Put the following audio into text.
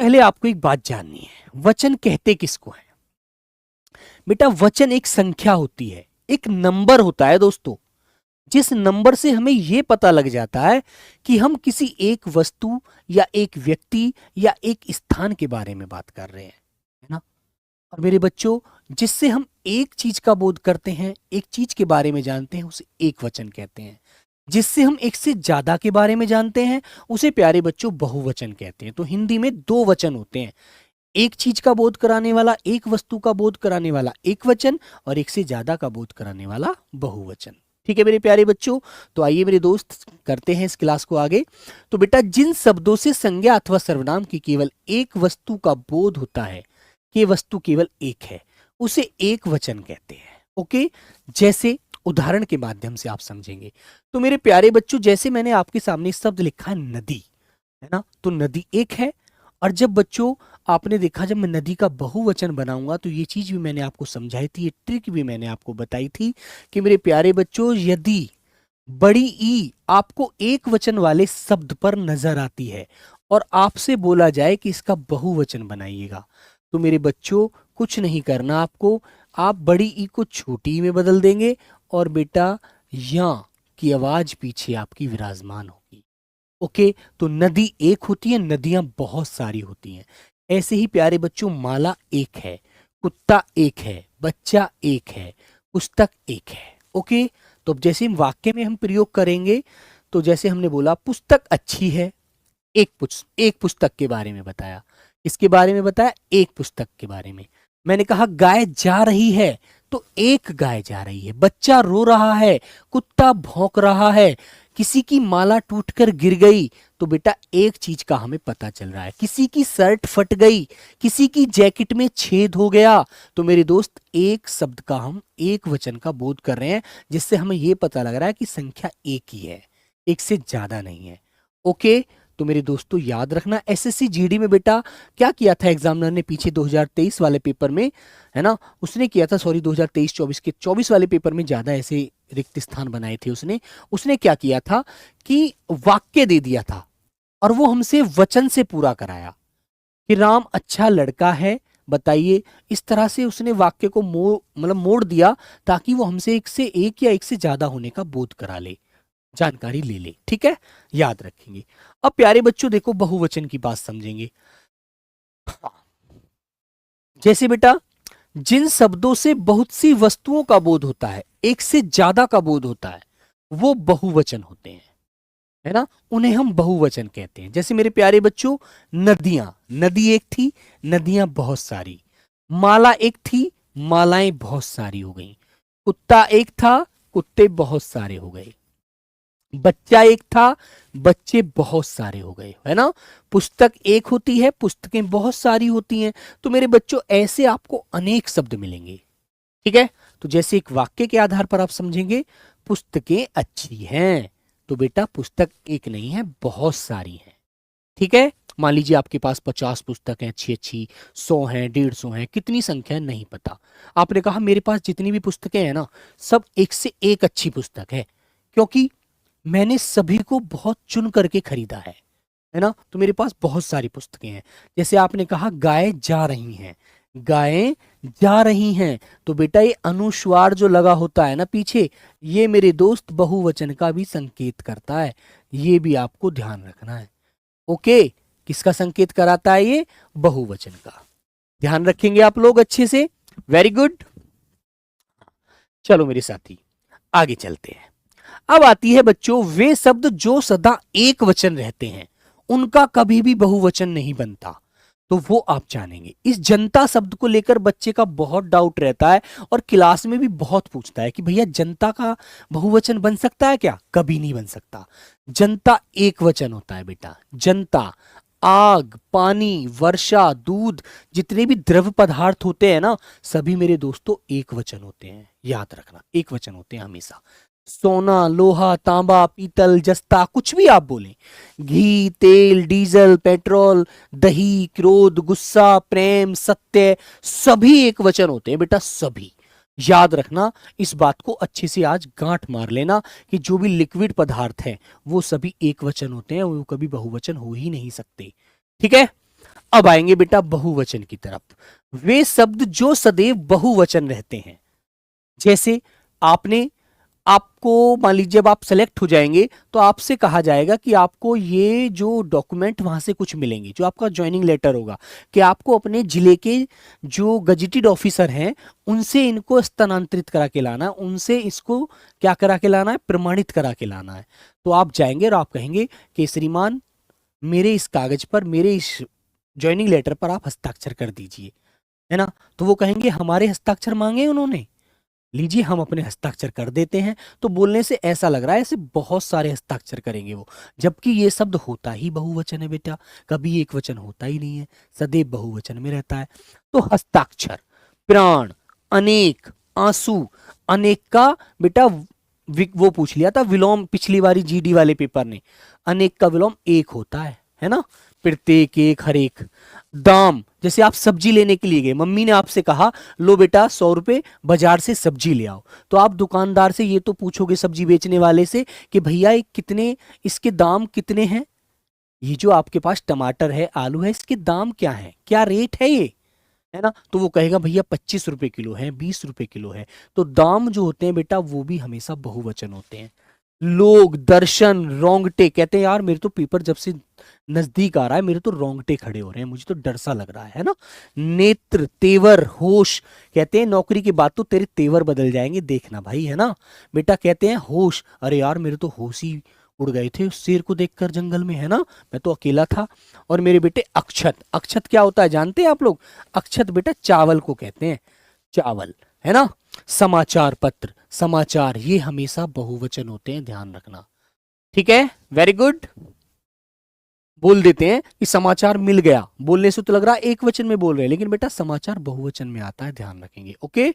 पहले आपको एक बात जाननी है, वचन कहते किसको है? बेटा वचन एक संख्या होती है, एक नंबर होता है दोस्तों, जिस नंबर से हमें यह पता लग जाता है कि हम किसी एक वस्तु या एक व्यक्ति या एक स्थान के बारे में बात कर रहे हैं, है ना। और मेरे बच्चों, जिससे हम एक चीज का बोध करते हैं, एक चीज के बारे में जानते हैं, उसे एक वचन कहते हैं। जिससे हम एक से ज्यादा के बारे में जानते हैं, उसे प्यारे बच्चों बहुवचन कहते हैं। तो हिंदी में दो वचन होते हैं, एक चीज का बोध कराने वाला, एक वस्तु का बोध कराने वाला एक वचन, और एक से ज्यादा का बोध कराने वाला बहुवचन। ठीक है मेरे प्यारे बच्चों, तो आइए मेरे दोस्त करते हैं इस क्लास को आगे। तो बेटा, जिन शब्दों से संज्ञा अथवा सर्वनाम की केवल एक वस्तु का बोध होता है कि वस्तु केवल एक है, उसे एक वचन कहते हैं। ओके, जैसे उदाहरण के माध्यम से आप समझेंगे। तो मेरे प्यारे बच्चों, जैसे मैंने आपके सामने शब्द लिखा है नदी, है ना, तो नदी एक है। और जब बच्चों आपने देखा, जब मैं नदी का बहुवचन बनाऊंगा तो ये चीज भी मैंने आपको समझाई थी, ये ट्रिक भी मैंने आपको बताई थी कि मेरे प्यारे बच्चों, यदि बड़ी ई आपको एक वचन वाले शब्द पर नजर आती है और आपसे बोला जाए कि इसका बहुवचन बनाइएगा, तो मेरे बच्चों कुछ नहीं करना आपको, आप बड़ी ई को छोटी ई में बदल देंगे और बेटा या की आवाज पीछे आपकी विराजमान होगी। ओके, तो नदी एक होती है, नदियां बहुत सारी होती हैं। ऐसे ही प्यारे बच्चों, माला एक है, कुत्ता एक है, बच्चा एक है, पुस्तक एक है। ओके, तो अब जैसे हम वाक्य में हम प्रयोग करेंगे, तो जैसे हमने बोला पुस्तक अच्छी है, एक पुस्तक के बारे में बताया, इसके बारे में बताया, एक पुस्तक के बारे में। मैंने कहा गाय जा रही है, तो एक गाय जा रही है। बच्चा रो रहा है, कुत्ता भौंक रहा है, किसी की माला टूटकर गिर गई, तो बेटा एक चीज का हमें पता चल रहा है। किसी की शर्ट फट गई, किसी की जैकेट में छेद हो गया, तो मेरे दोस्त एक शब्द का हम एक वचन का बोध कर रहे हैं, जिससे हमें यह पता लग रहा है कि संख्या एक ही है, एक से ज्यादा नहीं है। ओके, तो मेरे दोस्तों याद रखना, एसएससी जीडी में बेटा क्या किया था एग्जामिनर ने पीछे 2023 वाले पेपर में, है ना, उसने किया था, सॉरी 2023-24 के 24 वाले पेपर में ज्यादा ऐसे रिक्त स्थान बनाए थे उसने क्या किया था कि वाक्य दे दिया था और वो हमसे वचन से पूरा कराया कि राम अच्छा लड़का है। बताइए, इस तरह से उसने वाक्य को मोड़ दिया ताकि वो हमसे एक से एक या एक से ज्यादा होने का बोध करा ले, जानकारी ले ले। ठीक है, याद रखेंगे। अब प्यारे बच्चों देखो, बहुवचन की बात समझेंगे। जैसे बेटा, जिन शब्दों से बहुत सी वस्तुओं का बोध होता है, एक से ज्यादा का बोध होता है, वो बहुवचन होते हैं, है ना, उन्हें हम बहुवचन कहते हैं। जैसे मेरे प्यारे बच्चों, नदियां, नदी एक थी, नदियां बहुत सारी, माला एक थी, मालाएं बहुत सारी हो गई, कुत्ता एक था, कुत्ते बहुत सारे हो गए, बच्चा एक था, बच्चे बहुत सारे हो गए, है ना, पुस्तक एक होती है, पुस्तकें बहुत सारी होती हैं। तो मेरे बच्चों ऐसे आपको अनेक शब्द मिलेंगे। ठीक है, तो जैसे एक वाक्य के आधार पर आप समझेंगे, पुस्तकें अच्छी हैं, तो बेटा पुस्तक एक नहीं है, बहुत सारी हैं। ठीक है, मान लीजिए आपके पास 50 पुस्तक हैं, अच्छी अच्छी, 100 हैं, 150 हैं, कितनी संख्या है नहीं पता। आपने कहा मेरे पास जितनी भी पुस्तकें हैं ना, सब एक से एक अच्छी पुस्तक है, क्योंकि मैंने सभी को बहुत चुन करके खरीदा है ना, तो मेरे पास बहुत सारी पुस्तकें हैं। जैसे आपने कहा गाय जा रही हैं, गायें जा रही हैं, तो बेटा ये अनुस्वार जो लगा होता है ना पीछे, ये मेरे दोस्त बहुवचन का भी संकेत करता है, ये भी आपको ध्यान रखना है। ओके, किसका संकेत कराता है ये? बहुवचन का। ध्यान रखेंगे आप लोग अच्छे से, वेरी गुड। चलो मेरे साथी आगे चलते हैं। अब आती है बच्चों वे शब्द जो सदा एक वचन रहते हैं, उनका कभी भी बहुवचन नहीं बनता, तो वो आप जानेंगे। इस जनता शब्द को लेकर बच्चे का बहुत डाउट रहता है और क्लास में भी बहुत पूछता है कि भैया जनता का बहुवचन बन सकता है क्या? कभी नहीं बन सकता। जनता एक वचन होता है बेटा। जनता, आग, पानी, वर्षा, दूध, जितने भी द्रव पदार्थ होते हैं ना, सभी मेरे दोस्तों एक वचन होते हैं। याद रखना, एक वचन होते हैं हमेशा। सोना, लोहा, तांबा, पीतल, जस्ता, कुछ भी आप बोलें, घी, तेल, डीजल, पेट्रोल, दही, क्रोध, गुस्सा, प्रेम, सत्य, सभी एक वचन होते हैं बेटा, सभी। याद रखना, इस बात को अच्छे से आज गांठ मार लेना कि जो भी लिक्विड पदार्थ है वो सभी एक वचन होते हैं, वो कभी बहुवचन हो ही नहीं सकते। ठीक है, अब आएंगे बेटा बहुवचन की तरफ। वे शब्द जो सदैव बहुवचन रहते हैं, जैसे आपने, आपको मान लीजिए जब आप सेलेक्ट हो जाएंगे तो आपसे कहा जाएगा कि आपको ये जो डॉक्यूमेंट वहां से कुछ मिलेंगे, जो आपका ज्वाइनिंग लेटर होगा, कि आपको अपने जिले के जो गजेटेड ऑफिसर हैं उनसे इनको स्थानांतरित करा के लाना है, उनसे इसको क्या करा के लाना है, प्रमाणित करा के लाना है। तो आप जाएंगे और आप कहेंगे कि श्रीमान मेरे इस कागज पर, मेरे इस ज्वाइनिंग लेटर पर आप हस्ताक्षर कर दीजिए, है ना। तो वो कहेंगे हमारे हस्ताक्षर मांगे उन्होंने, लीजिए हम अपने हस्ताक्षर कर देते हैं। तो बोलने से ऐसा लग रहा है ऐसे बहुत सारे हस्ताक्षर करेंगे वो, जबकि ये शब्द होता ही बहुवचन है बेटा, कभी एक वचन होता ही नहीं है, सदैव बहुवचन में रहता है। तो हस्ताक्षर, प्राण, अनेक, आंसू, अनेक का बेटा वो पूछ लिया था विलोम पिछली बारी जीडी वाले पेपर ने, अनेक का विलोम एक होता है ना, प्रत्येक, एक, हर एक। दाम, जैसे आप सब्जी लेने के लिए गए, मम्मी ने आपसे कहा लो बेटा 100 रुपए बाजार से सब्जी ले आओ, तो आप दुकानदार से ये तो पूछोगे, सब्जी बेचने वाले से, कि भैया ये कितने, इसके दाम कितने हैं, ये जो आपके पास टमाटर है, आलू है, इसके दाम क्या है, क्या रेट है ये, है ना। तो वो कहेगा भैया 25 रुपए किलो है, 20 रुपए किलो है। तो दाम जो होते हैं बेटा वो भी हमेशा बहुवचन होते हैं। लोग, दर्शन, रोंगटे, कहते हैं यार मेरे तो पेपर जब से नजदीक आ रहा है मेरे तो रोंगटे खड़े हो रहे हैं, मुझे तो डर सा लग रहा है ना। नेत्र, तेवर, होश, कहते हैं नौकरी के बाद तो तेरे तेवर बदल जाएंगे, देखना भाई, है ना बेटा। कहते हैं होश, अरे यार मेरे तो होश ही उड़ गए थे उस शेर को देखकर जंगल में, है ना, मैं तो अकेला था। और मेरे बेटे अक्षत, अक्षत क्या होता है जानते हैं आप लोग, अक्षत बेटा चावल को कहते हैं, चावल, है ना। समाचार पत्र, समाचार, ये हमेशा बहुवचन होते हैं, ध्यान रखना, ठीक है, वेरी गुड। बोल देते हैं कि समाचार मिल गया, बोलने से तो लग रहा है एक वचन में बोल रहे हैं, लेकिन बेटा समाचार बहुवचन में आता है, ध्यान रखेंगे, ओके।